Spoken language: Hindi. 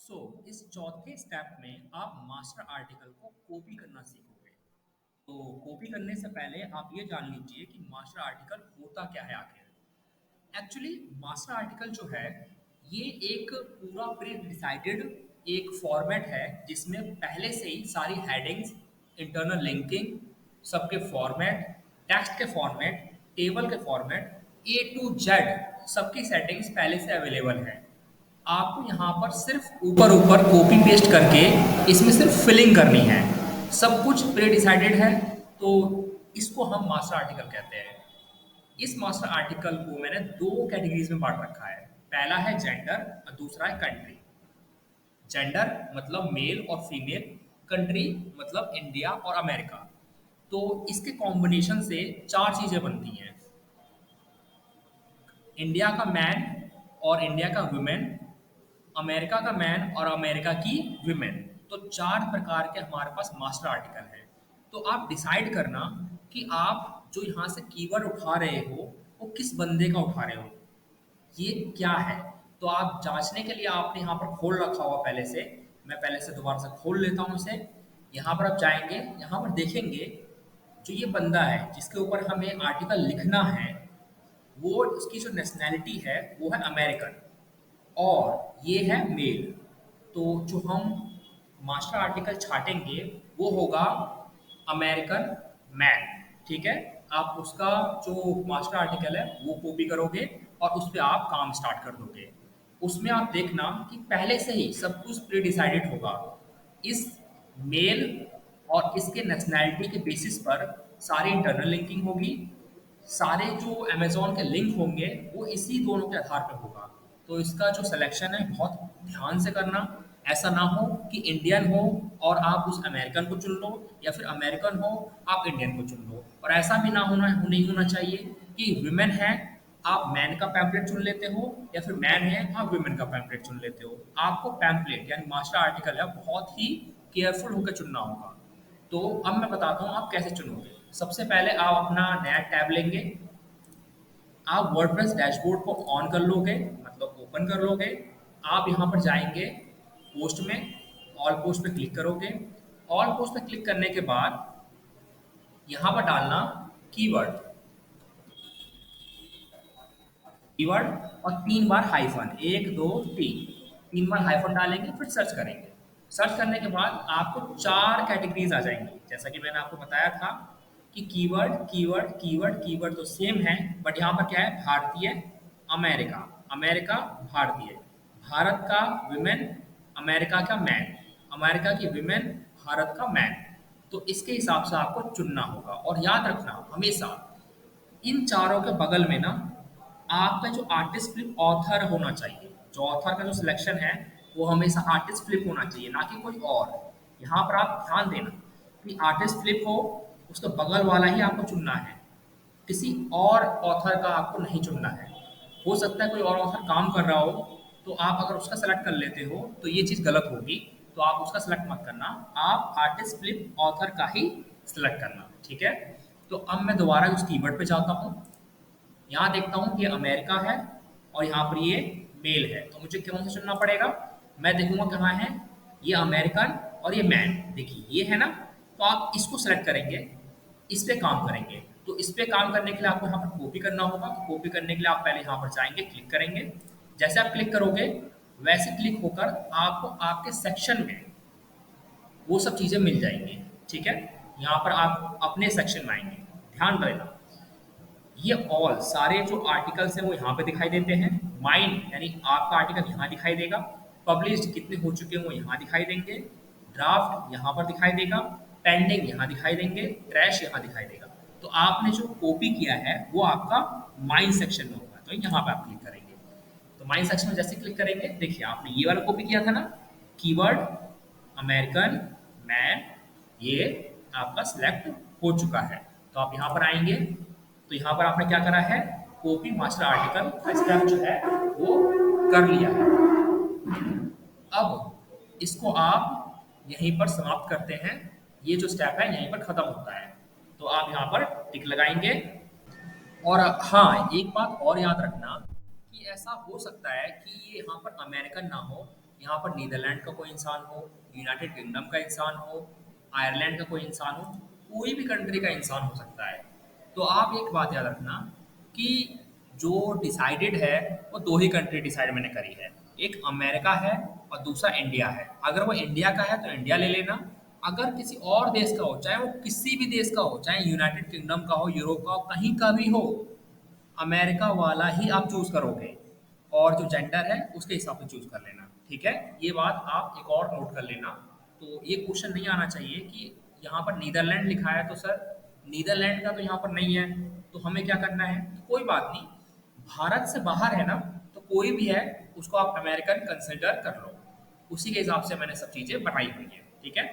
इस चौथे स्टेप में आप मास्टर आर्टिकल को कॉपी करना सीखोगे। तो कॉपी करने से पहले आप ये जान लीजिए कि मास्टर आर्टिकल होता क्या है आखिर। एक्चुअली मास्टर आर्टिकल जो है ये एक पूरा प्री डिसाइडेड एक फॉर्मेट है जिसमें पहले से ही सारी हेडिंग्स, इंटरनल लिंकिंग, सबके फॉर्मेट, टेक्स्ट के फॉर्मेट, टेबल के फॉर्मेट, ए टू जेड सबकी सेटिंग्स पहले से अवेलेबल है। आपको यहाँ पर सिर्फ ऊपर ऊपर कॉपी पेस्ट करके इसमें सिर्फ फिलिंग करनी है। सब कुछ प्री डिसाइडेड है। तो इसको हम मास्टर आर्टिकल कहते हैं। इस मास्टर आर्टिकल को मैंने दो कैटेगरीज में बांट रखा है। पहला है जेंडर और दूसरा है कंट्री। जेंडर मतलब मेल और फीमेल, कंट्री मतलब इंडिया और अमेरिका। तो इसके कॉम्बिनेशन से चार चीजें बनती हैं। इंडिया का मैन और इंडिया का वुमेन, अमेरिका का मैन और अमेरिका की वुमेन। तो चार प्रकार के हमारे पास मास्टर आर्टिकल हैं। तो आप डिसाइड करना कि आप जो यहाँ से कीवर्ड उठा रहे हो वो किस बंदे का उठा रहे हो, ये क्या है। तो आप जांचने के लिए आपने यहाँ पर खोल रखा हुआ पहले से। मैं पहले से दोबारा से खोल लेता हूँ इसे। यहाँ पर आप जाएंगे, यहाँ पर देखेंगे जो ये बंदा है जिसके ऊपर हमें आर्टिकल लिखना है, वो उसकी जो नेशनैलिटी है वो है अमेरिकन और ये है मेल। तो जो हम मास्टर आर्टिकल छाटेंगे वो होगा अमेरिकन मैन। ठीक है। आप उसका जो मास्टर आर्टिकल है वो कॉपी करोगे और उस पर आप काम स्टार्ट कर दोगे। उसमें आप देखना कि पहले से ही सब कुछ प्री डिसाइडेड होगा। इस मेल और इसके नेशनैलिटी के बेसिस पर सारी इंटरनल लिंकिंग होगी। सारे जो अमेज़न के लिंक होंगे वो इसी दोनों के आधार पर होगा। तो इसका जो सिलेक्शन है बहुत ध्यान से करना। ऐसा ना हो कि इंडियन हो और आप उस अमेरिकन को चुन लो, या फिर अमेरिकन हो आप इंडियन को चुन लो। और ऐसा भी ना होना नहीं होना चाहिए कि विमेन है आप मैन का पैम्पलेट चुन लेते हो, या फिर मैन है आप विमेन का पैम्पलेट चुन लेते हो। आपको पैम्पलेट यानी मास्टर आर्टिकल है बहुत ही केयरफुल होकर चुनना होगा। तो अब मैं बताता हूँ आप कैसे चुनोगे। सबसे पहले आप अपना नया टैब लेंगे। आप वर्डप्रेस डैशबोर्ड को ऑन कर लोगे, मतलब ओपन कर लोगे। आप यहाँ पर जाएंगे पोस्ट में, ऑल पोस्ट पे क्लिक करोगे। ऑल पोस्ट पे क्लिक करने के बाद यहाँ पर डालना कीवर्ड, कीवर्ड और 3 बार हाइफन, 1 2 3, 3 बार हाइफन डालेंगे, फिर सर्च करेंगे। सर्च करने के बाद आपको 4 कैटेगरीज आ जाएंगी। जैसा कि मैंने आपको बताया था कि कीवर्ड कीवर्ड कीवर्ड कीवर्ड तो सेम है, बट यहाँ पर क्या है, भारतीय, अमेरिका, अमेरिका, भारतीय, भारत का विमेन, अमेरिका का मैन, अमेरिका की विमेन, भारत का मैन। तो इसके हिसाब से आपको चुनना होगा। और याद रखना हमेशा इन चारों के बगल में ना आपका जो आर्टिस्ट फ्लिप ऑथर होना चाहिए। जो ऑथर का जो सिलेक्शन है वो हमेशा आर्टिस्ट फ्लिप होना चाहिए, ना कि कोई और। यहाँ पर आप ध्यान देना कि आर्टिस्ट फ्लिप हो, उसके बगल वाला ही आपको चुनना है। किसी और ऑथर का आपको नहीं चुनना है। हो सकता है कोई और ऑथर काम कर रहा हो, तो आप अगर उसका सेलेक्ट कर लेते हो तो ये चीज़ गलत होगी। तो आप उसका सेलेक्ट मत करना, आप आर्टिस्ट फ्लिप ऑथर का ही सेलेक्ट करना। ठीक है। तो अब मैं दोबारा उस कीवर्ड पे जाता हूँ। यहाँ देखता हूँ कि ये अमेरिका है और यहाँ पर ये मेल है। तो मुझे कौन सा चुनना पड़ेगा। मैं देखूंगा कहाँ है, ये अमेरिकन और ये मैन, देखिए ये है ना। तो आप इसको सेलेक्ट करेंगे, इस पे काम करेंगे। तो इस पे काम करने के लिए आपको यहाँ पर कॉपी करना होगा। तो कॉपी करने के लिए आप पहले यहाँ पर जाएंगे, क्लिक करेंगे। जैसे आप क्लिक करोगे वैसे क्लिक होकर आपको आपके सेक्शन में वो सब चीज़ें मिल जाएंगी। ठीक है। यहाँ पर आप अपने सेक्शन में आएंगे, ध्यान देना। ये ऑल सारे जो आर्टिकल्स हैं वो यहाँ पे दिखाई देते हैं। माइन यानी आपका आर्टिकल यहाँ दिखाई देगा। पब्लिश्ड कितने हो चुके हैं वो यहाँ दिखाई देंगे। ड्राफ्ट यहाँ पर दिखाई देगा। पेंडिंग यहाँ दिखाई देंगे। ट्रैश यहाँ दिखाई देगा। तो आपने जो कॉपी किया है वो आपका माइन सेक्शन में होगा। तो यहाँ पे आप क्लिक करेंगे। तो माइन सेक्शन में जैसे क्लिक करेंगे, देखिए आपने ये वाला कॉपी किया था ना, कीवर्ड अमेरिकन मैन, ये आपका सिलेक्ट हो चुका है। तो आप यहाँ पर आएंगे। तो यहाँ पर आपने क्या करा है, कॉपी मास्टर आर्टिकल का स्टेप जो है वो कर लिया है। अब इसको आप यहीं पर समाप्त करते हैं। ये जो स्टेप है यहीं पर खत्म होता है। तो आप यहाँ पर टिक लगाएंगे। और हाँ, एक बात और याद रखना कि ऐसा हो सकता है कि ये यहाँ पर अमेरिकन ना हो, यहाँ पर नीदरलैंड का कोई इंसान हो, यूनाइटेड किंगडम का इंसान हो, आयरलैंड का कोई इंसान हो, कोई भी कंट्री का इंसान हो सकता है। तो आप एक बात याद रखना कि जो डिसाइडेड है वो दो ही कंट्री डिसाइड मैंने करी है, एक अमेरिका है और दूसरा इंडिया है। अगर वो इंडिया का है तो इंडिया ले लेना, अगर किसी और देश का हो, चाहे वो किसी भी देश का हो, चाहे यूनाइटेड किंगडम का हो, यूरोप का हो, कहीं का भी हो, अमेरिका वाला ही आप चूज करोगे और जो जेंडर है उसके हिसाब से चूज कर लेना। ठीक है, ये बात आप एक और नोट कर लेना। तो ये क्वेश्चन नहीं आना चाहिए कि यहाँ पर नीदरलैंड लिखा है तो सर नीदरलैंड का तो यहाँ पर नहीं है, तो हमें क्या करना है। तो कोई बात नहीं, भारत से बाहर है ना, तो कोई भी है उसको आप अमेरिकन कंसिडर कर लो। उसी के हिसाब से मैंने सब चीजें बनाई हुई है। ठीक है।